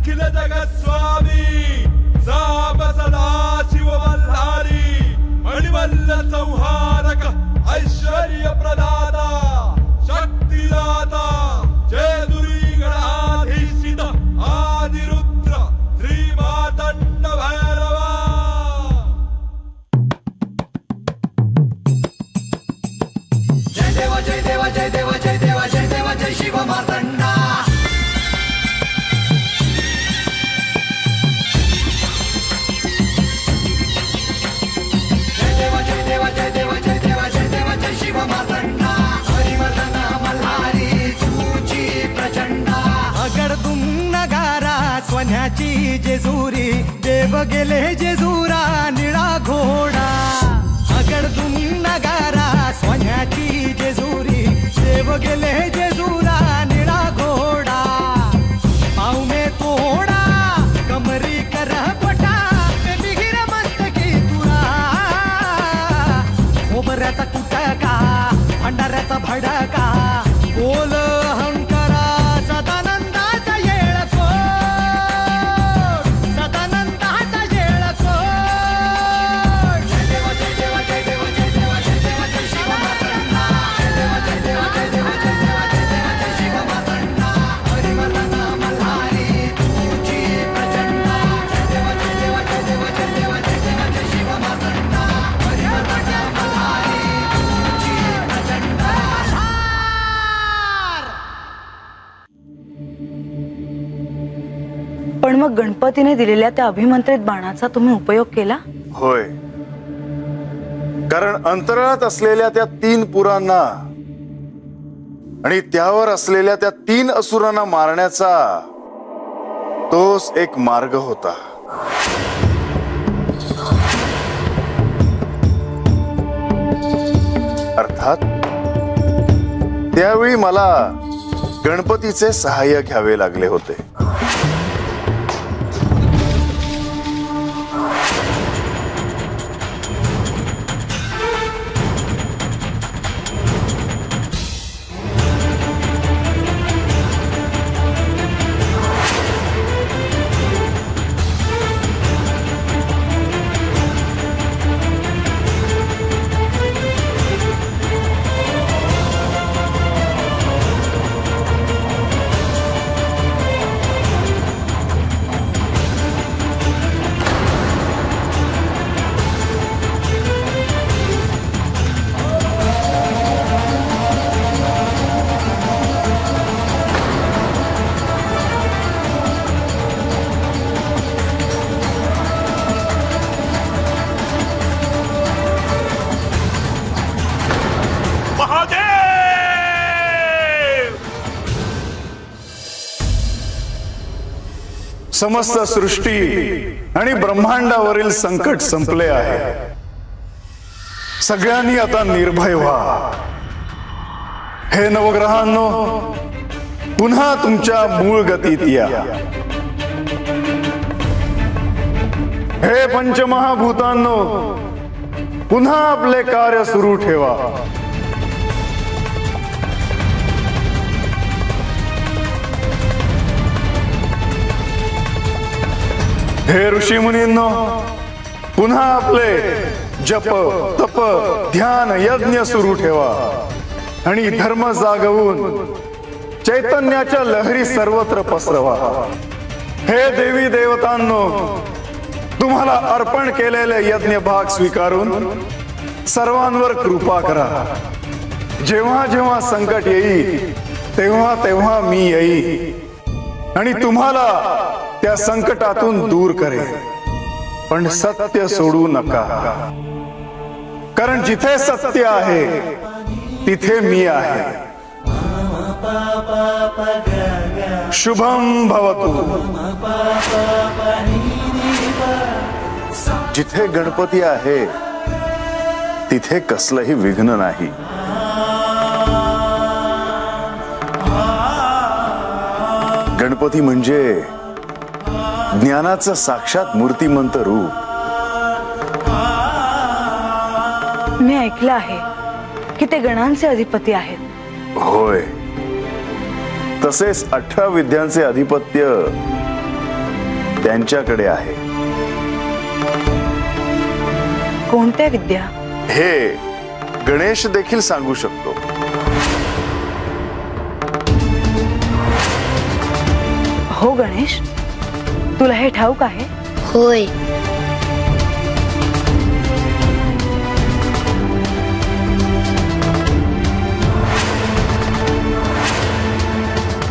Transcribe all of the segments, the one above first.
अखिल जगस्वामी साप सदा शिव मल्हारी मणिमल्ल संहारक ऐश्वर्य प्रदाता शक्तिदाता जय दुरी गणाधीशित आदिरुद्र श्री मातंड भैरवा। जय देव जय देव जय देव जय देव जय देव जय शिव मातंडा। जय देव जय देव जय देव जय देव जय देव जय शिव मातंडा। हरिवर्धन मल्हारी तुझी प्रचंडा। अगडदुम नगारा सोन्याची जेजुरी देव गेले जेजुरा निळा घोडा। अगडदुम नगारा सोन्याची जेजुरी देव गेले जेजुरा निळा घोडा। पाव में तोडा कमरी कर पटा बिहिर मस्तकी तुरा। खोबऱ्याचा कुटका भंडाऱ्याचा भडका बोल अहंकारा सदानंदाचा येळकोट सदानंदाचा येळकोट। जय देव जय देव जय देव जय देव जय देव जय शिव मातंडा। जय देव जय देव जय देव जय देव जय देव जय शिव मातंडा। हरिवर्धन मल्हारी तुझी प्रचंडा। जय देव जय देव जय देव जय देव जय देव जय शिव मातंडा। हरिवर्धन मल्हारी तुझी प्रचंडा। पण मग गणपतीने दिलेल्या त्या अभिमंत्रित बाणाचा तुम्ही उपयोग केला? होय, कारण अंतराळात असलेल्या त्या 3 पुरांना आणि त्यावर असलेल्या त्या 3 असुरांना मारण्याचा तोच एक मार्ग होता। अर्थात त्यावेळी मला गणपतीचे सहाय्य घ्यावे लागले होते। समस्त सृष्टी आणि ब्रह्मांडावरील संकट संपले आहे। सगळ्यांनी आता निर्भय व्हा। हे नवग्रहांनो, पुन्हा तुमच्या मूळ गतीत या। हे पंचमहाभूतांनो, पुन्हा आपले कार्य सुरू ठेवा। हे ऋषी मुनींनो, पुन्हा आपले जप तप ध्यान यज्ञ सुरू ठेवा आणि धर्म जागवून चैतन्याच्या लहरी सर्वत्र पसरवा। हे देवी देवतांनो, तुम्हाला अर्पण केलेले यज्ञ भाग स्वीकारून सर्वांवर कृपा करा। जेव्हा जेव्हा संकट येईल तेव्हा तेव्हा मी येईल आणि तुम्हाला त्या संकटातून दूर करेन, पण सत्य सोडू नका, कारण जिथे सत्य आहे तिथे मी आहे। शुभम भवतु। जिथे गणपती आहे तिथे कसलंही विघ्न नाही। गणपती म्हणजे ज्ञानाचं साक्षात मूर्तिमंत रूप। मी ऐकलं आहे की ते गणांचे अधिपती आहेत। होय, तसेच 18 विद्यांचे अधिपत्य त्यांच्याकडे आहे. कोणत्या विद्या? हे गणेश देखील सांगू शकतो. हो गणेश, तुला हे ठाऊक आहे? होय.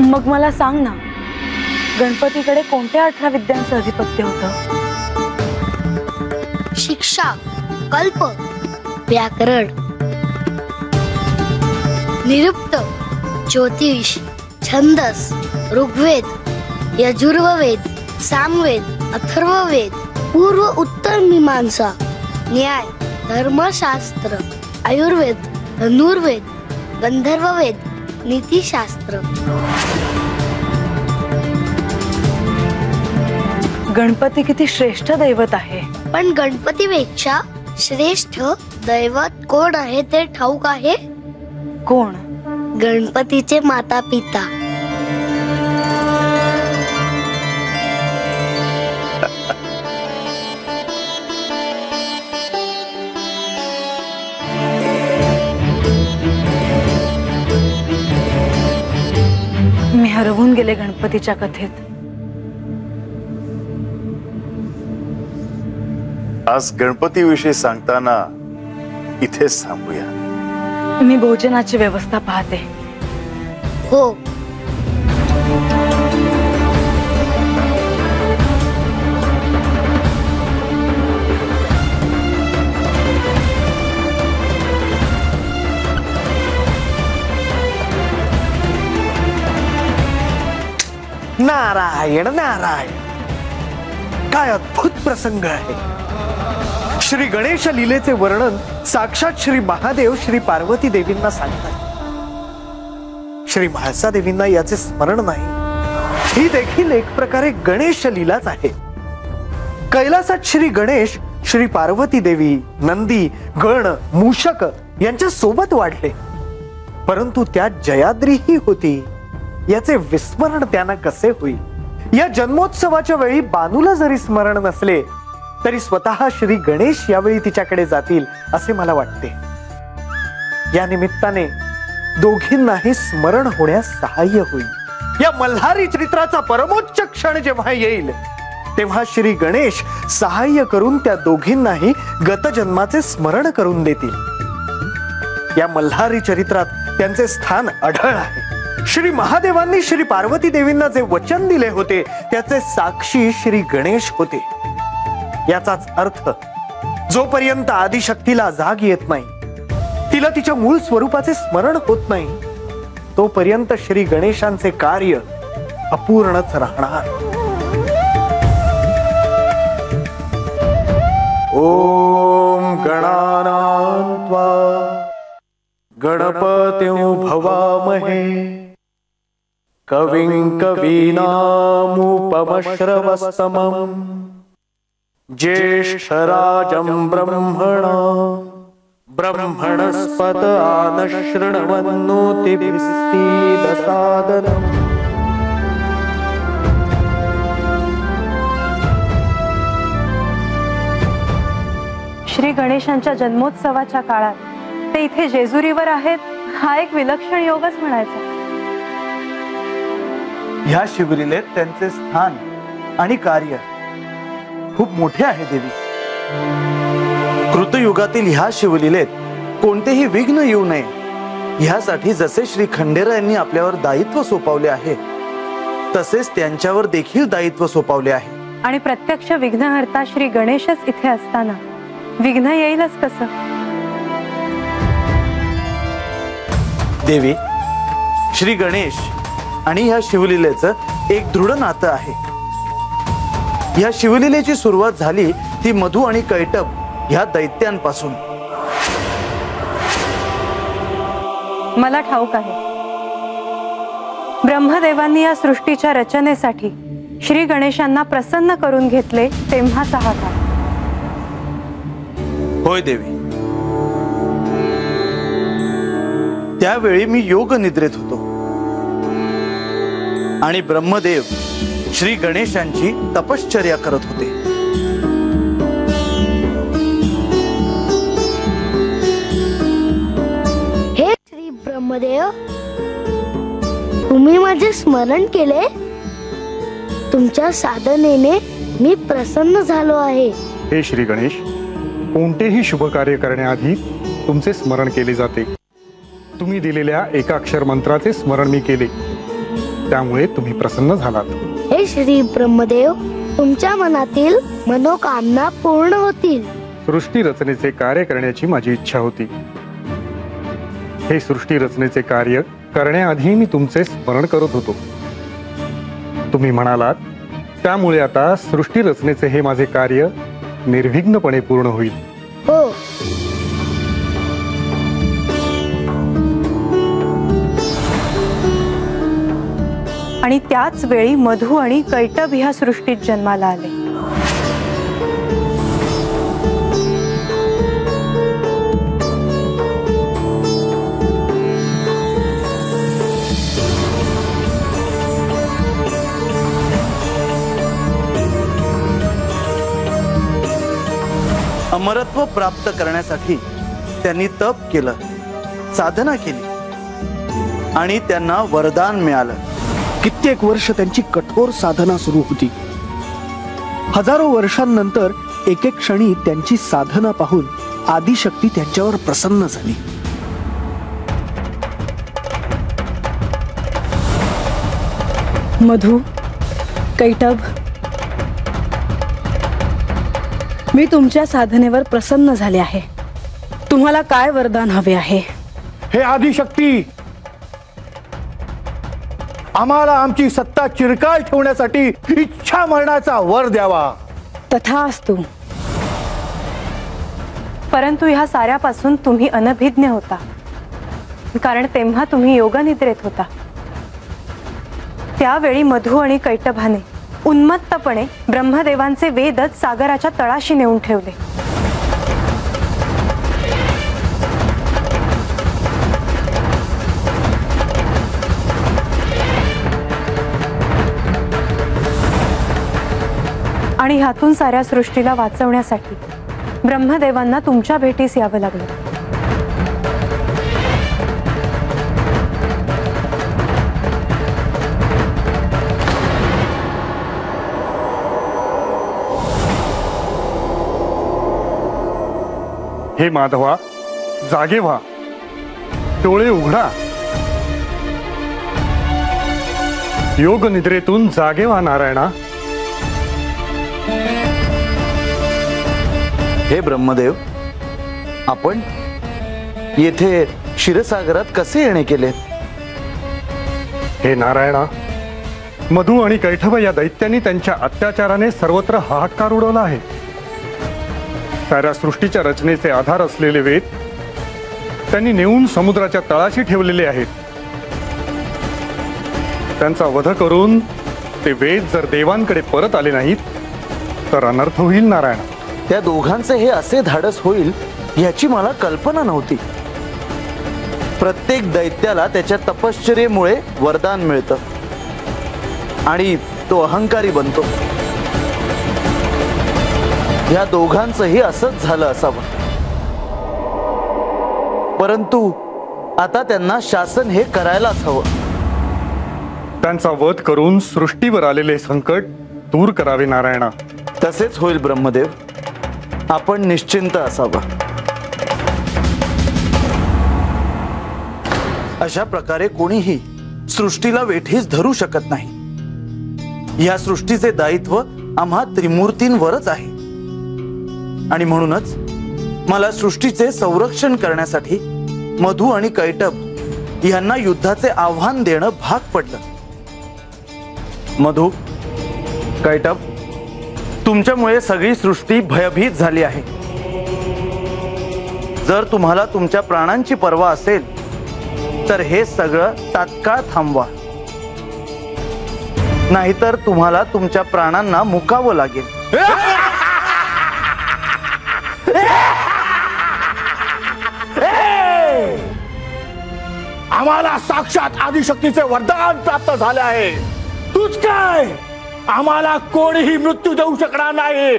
मग मला सांग ना, गणपतीकडे कोणत्या 18 विद्यांचं अधिपत्य होतं? शिक्षा, कल्प, व्याकरण, निरुक्त, ज्योतिष, छंदस, ऋग्वेद, यजुर्वेद, सामवेद, अथर्ववेद, पूर्व उत्तर मीमांसा, न्याय, धर्मशास्त्र, आयुर्वेद, धनुर्वेद, गंधर्ववेद, नीतिशास्त्र. गणपती किती श्रेष्ठ दैवत आहे. पण गणपतीपेक्षा श्रेष्ठ दैवत कोण आहे ते ठाऊक आहे? कोण? गणपतीचे माता पिता. मी हरवून गेले गणपतीच्या कथेत. आज गणपतीविषयी सांगताना इथेच थांबूया. मी भोजनाची व्यवस्था पाहते. हो. नारायण नारायण, काय अद्भुत प्रसंग आहे. श्री गणेश लीलेचे वर्णन साक्षात श्री महादेव श्री पार्वती देवींना सांगतात. श्री म्हाळसा देवींना याचे स्मरण नाही. ही देखील एक प्रकारे गणेश लीलाच आहे. कैलासात श्री गणेश श्री पार्वती देवी, नंदी, गण, मूषक यांच्या सोबत वाढले, परंतु त्यात जयाद्रीही होती याचे विस्मरण त्यांना कसे होईल. या जन्मोत्सवाच्या वेळी बानूला जरी स्मरण नसले तरी स्वतः श्री गणेश यावेळी तिच्याकडे जातील असे मला वाटते. या निमित्ताने दोघींनाही स्मरण होण्यास सहाय्य होईल. या मल्हारी चरित्राचा परमोच्च क्षण जेव्हा येईल तेव्हा श्री गणेश सहाय्य करून त्या दोघींनाही गतजन्माचे स्मरण करून देतील. या मल्हारी चरित्रात त्यांचे स्थान अढळ आहे. श्री महादेवांनी श्री पार्वती देवींना जे वचन दिले होते त्याचे साक्षी श्री गणेश होते. याचाच अर्थ जोपर्यंत आदिशक्तीला जाग येत नाही, तिला तिच्या मूळ स्वरूपाचे स्मरण होत नाही, तोपर्यंत श्री गणेशांचे कार्य अपूर्णच राहणार. ओम गणानां त्वा गणपतिं भवामहे कविं कवीनामुपमश्रवस्तमं ज्येष्ठराजं ब्रह्मणस्पत आनशृण्वन्नोतिभिस्सीदसादनम्. श्री गणेशांच्या जन्मोत्सवाच्या काळात ते इथे जेजुरीवर आहेत, हा एक विलक्षण योगच म्हणायचा. ह्या शिवलीलेत त्यांचे स्थान आणि कार्य खूप मोठे आहे देवी. कृतयुगातील ह्या शिवलीलेत कोणतेही विघ्न येऊ नये ह्यासाठी जसे श्री खंडेरायांनी आपल्यावर दायित्व सोपवले आहे तसेच त्यांच्यावर देखील दायित्व सोपवले आहे. आणि प्रत्यक्ष विघ्नहर्ता श्री गणेशच इथे असताना विघ्न येईलच कसं? देवी, श्री गणेश आणि ह्या शिवलीलेचं एक दृढ नातं आहे. ह्या शिवलीलेची सुरुवात झाली ती मधु आणि कैटभ ह्या दैत्यांपासून. मला ठाऊक आहे, ब्रह्मदेवांनी या सृष्टीच्या रचनेसाठी श्री गणेशांना प्रसन्न करून घेतले तेव्हाचा हा काळ. होय देवी, त्यावेळी मी योग निद्रेत होतो आणि ब्रह्मदेव श्री गणेशांची तपश्चर्या करत होते. हे श्री ब्रह्मदेव, तुम्ही माझे स्मरण केले. तुमच्या साधनेने मी प्रसन्न झालो आहे. हे श्री गणेश, कोणतेही शुभ कार्य करण्याआधी तुमचे स्मरण केले जाते. तुम्ही दिलेल्या एकाक्षर मंत्राचे स्मरण मी केले, त्यामुळे तुम्ही प्रसन्न झालात. हे श्री ब्रह्मदेव, तुमच्या मनातील मनोकामना पूर्ण होतील. सृष्टी रचनेचे कार्य करण्याची माझी इच्छा होती. हे सृष्टी रचनेचे कार्य करण्याआधी मी तुमचे स्मरण करत होतो. तुम्ही म्हणालात, त्यामुळे आता सृष्टी रचनेचे हे माझे कार्य निर्विघ्नपणे पूर्ण होईल. हो. आणि त्याच वेळी मधु आणि कैटभ ह्या सृष्टीत जन्माला आले. अमरत्व प्राप्त करण्यासाठी त्यांनी तप केलं, साधना केली आणि त्यांना वरदान मिळालं. कित्येक वर्ष त्यांची कठोर साधना सुरू होती. हजारो वर्षांनंतर एक एक क्षणी त्यांची साधना पाहून आदिशक्ती त्यांच्यावर प्रसन्न झाली. मधु, कैटभ, मी तुमच्या साधनेवर प्रसन्न झाले आहे. तुम्हाला काय वरदान हवे आहे? हे आदिशक्ती, आम्हाला आमची सत्ता चिरकाल ठेवण्यासाठी इच्छा मरणाचा वर द्यावा. तथास्तु. परंतु ह्या साऱ्यापासून तुम्ही अनभिज्ञ होता, कारण तेव्हा तुम्ही योगनिद्रेत होता. त्यावेळी मधु आणि कैटभाने उन्मत्तपणे ब्रह्मदेवांचे वेदच सागराच्या तळाशी नेऊन ठेवले. आणि ह्यातून साऱ्या सृष्टीला वाचवण्यासाठी ब्रह्मदेवांना तुमच्या भेटीस यावं लागलं. हे माधवा, जागे व्हा, डोळे उघडा. योग निद्रेतून जागे व्हा नारायणा. हे ब्रह्मदेव, आपण येथे क्षीरसागरात कसे येणे केले? हे नारायणा, मधु आणि कैटभ या दैत्यांनी त्यांच्या अत्याचाराने सर्वत्र हाहाकार उडवला आहे. साऱ्या सृष्टीच्या रचनेचे आधार असलेले वेद त्यांनी नेऊन समुद्राच्या तळाशी ठेवलेले आहेत. त्यांचा वध करून ते वेद जर देवांकडे परत आले नाहीत तर अनर्थ होईल नारायण. त्या दोघांचे हे असे धाडस होईल याची मला कल्पना नव्हती. प्रत्येक दैत्याला त्याच्या तपश्चर्येमुळे वरदान मिळतं आणि तो अहंकारी बनतो. या दोघांचंही असंच झालं असावं. परंतु आता त्यांना शासन हे करायलाच हवं. त्यांचा वध करून सृष्टीवर आलेले संकट दूर करावे नारायणा. तसेच होईल ब्रह्मदेव. आपण निश्चिंत असावं. अशा प्रकारे कोणीही सृष्टीला वेठीस धरू शकत नाही. या सृष्टीचे दायित्व आम्हा त्रिमूर्तींवरच आहे आणि म्हणूनच मला सृष्टीचे संरक्षण करण्यासाठी मधु आणि कैटभ यांना युद्धाचे आव्हान देणं भाग पडलं. मधु, कैटभ, तुमच्यामुळे सगळी सृष्टी भयभीत झाली आहे. जर तुम्हाला तुमच्या प्राणांची पर्वा असेल तर हे सगळं तात्काळ थांबवा, नाहीतर तुम्हाला तुमच्या प्राणांना मुकावं लागेल. आम्हाला साक्षात आदिशक्तीचे वरदान प्राप्त झाले आहे. तूच काय आम्हाला कोणीही मृत्यू देऊ शकणार नाही.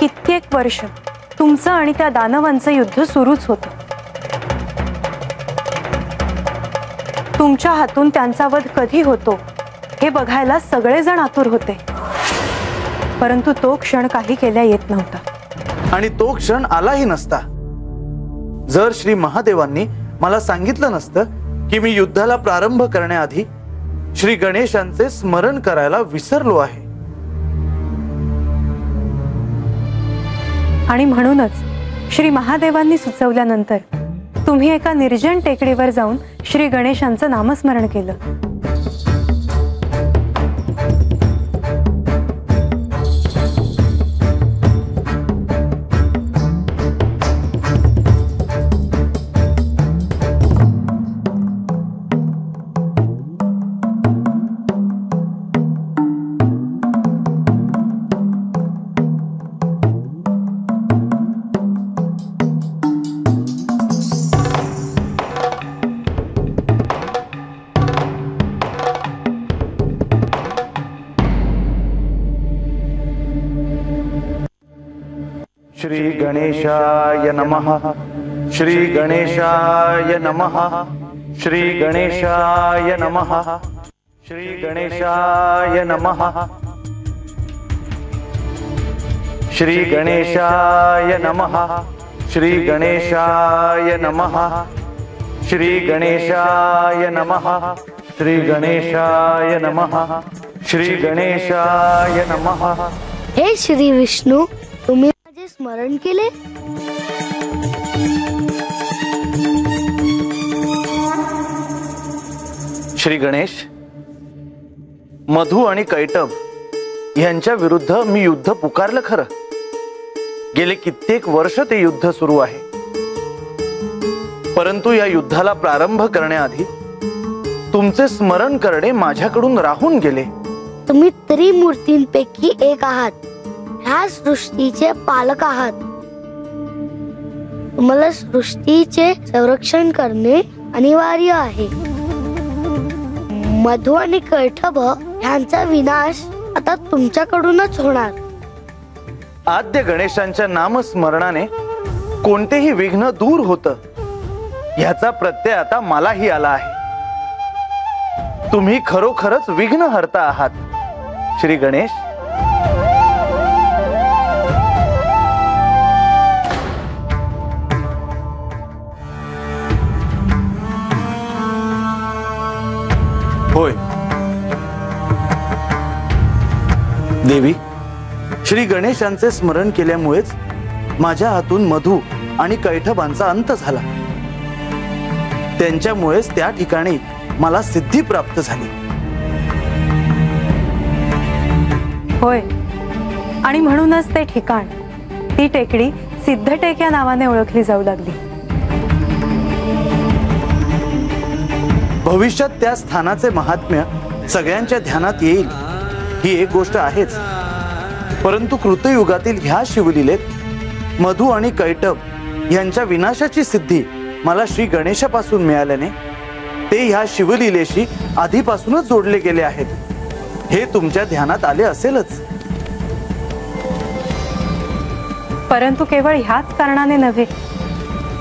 कित्येक वर्ष तुमचं आणि त्या दानवांचं युद्ध सुरूच होतं. तुमच्या हातून त्यांचा वध कधी होतो हे बघायला सगळेजण आतुर होते. परंतु तो क्षण काही केल्या येत नव्हता. आणि तो क्षण आलाही नसता जर श्री महादेवांनी मला सांगितलं नसतं की मी युद्धाला प्रारंभ करण्याआधी श्री गणेशांचे स्मरण करायला विसरलो आहे. आणि म्हणूनच श्री महादेवांनी सुचवल्यानंतर तुम्ही एका निर्जन टेकडीवर जाऊन श्री गणेशांचं नामस्मरण केलं. श्री गणेशाय नमः. श्री गणेशाय नमः. श्री गणेशाय नमः. श्री गणेशाय नमः. श्री गणेशाय नमः. श्री गणेशाय नमः. श्री गणेशाय नमः. श्री गणेशाय नमः. श्री गणेशाय नमः. हे श्री विष्णू, तुम्ही माझे स्मरण केले. श्री गणेश, मधु आणि कैटभ यांच्या विरुद्ध मी युद्ध पुकारलं खरं. गेले कित्येक वर्ष ते युद्ध सुरू आहे. परंतु या युद्धाला प्रारंभ करण्याआधी तुमचे स्मरण करणे माझ्याकडून राहून गेले. तुम्ही त्रिमूर्तींपैकी एक आहात. ह्या सृष्टीचे पालक आहात. तुम्हाला सृष्टीचे संरक्षण करणे अनिवार्य आहे. मधु आणि कैटभ ह्यांचा विनाश आता तुमच्याकडूनच होणार. आद्य गणेशांच्या नामस्मरणाने कोणतेही विघ्न दूर होतं ह्याचा प्रत्यय आता मलाही आला आहे. तुम्ही खरोखरच विघ्नहर्ता आहात श्री गणेश. होय देवी, श्री गणेशांचे स्मरण केल्यामुळेच माझ्या हातून मधु आणि कैटभांचा अंत झाला. त्यांच्यामुळेच त्या ठिकाणी मला सिद्धी प्राप्त झाली. होय, आणि म्हणूनच ते ठिकाण, ती टेकडी सिद्धटेक या नावाने ओळखली जाऊ लागली. भविष्यात त्या स्थानाचे महात्म्य सगळ्यांच्या ध्यानात येईल ही एक गोष्ट आहेच. परंतु कृतयुगातील ह्या शिवलीलेत मधु आणि कैटभ यांच्या विनाशाची सिद्धी मला श्री गणेशापासून मिळाल्याने ते ह्या शिवलीलेशी आधीपासूनच जोडले गेले आहेत हे तुमच्या ध्यानात आले असेलच. परंतु केवळ ह्याच कारणाने नव्हे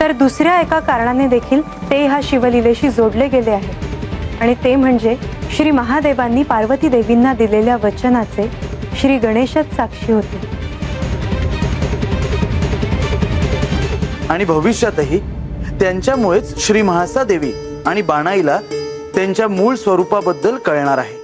तर दुसऱ्या एका कारणाने देखील ते ह्या शिवलीलेशी जोडले गेले आहेत. आणि ते म्हणजे श्री महादेवांनी पार्वती देवींना दिलेल्या वचनाचे श्री गणेशच साक्षी होते. आणि भविष्यातही त्यांच्यामुळेच श्री महासा देवी आणि बाणाईला त्यांच्या मूळ स्वरूपाबद्दल कळणार आहे.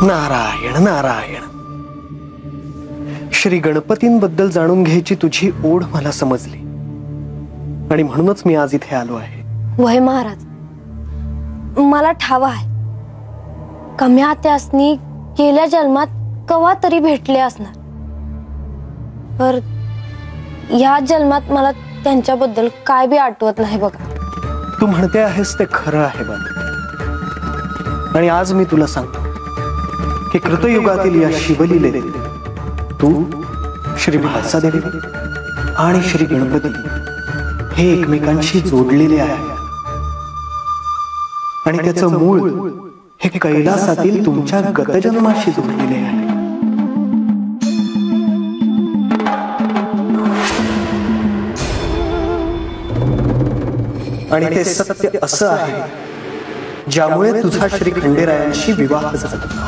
नारायण नारायण. श्री गणपतींबद्दल जाणून घ्यायची तुझी ओढ मला समजली आणि म्हणूनच मी आज इथे आलो आहे. वय महाराज, मला ठावा आहे कम्या त्यासनी गेल्या जन्मात कवा तरी भेटले असणार, पर या जन्मात मला त्यांच्याबद्दल काय बी आठवत नाही बघा. तू म्हणते आहेस ते खरं आहे बाबा, आणि आज मी तुला सांगतो की कृतयुगातील या शिवलीलेत तू, श्री म्हाळसादेवी आणि श्री गणपती हे एकमेकांशी जोडलेले आहे आणि त्याचं मूळ हे कैलासातील तुमच्या गतजन्माशी जोडलेले आहे. आणि ते सत्य असं आहे ज्यामुळे तुझा श्री खंडेरायांशी विवाह झाला.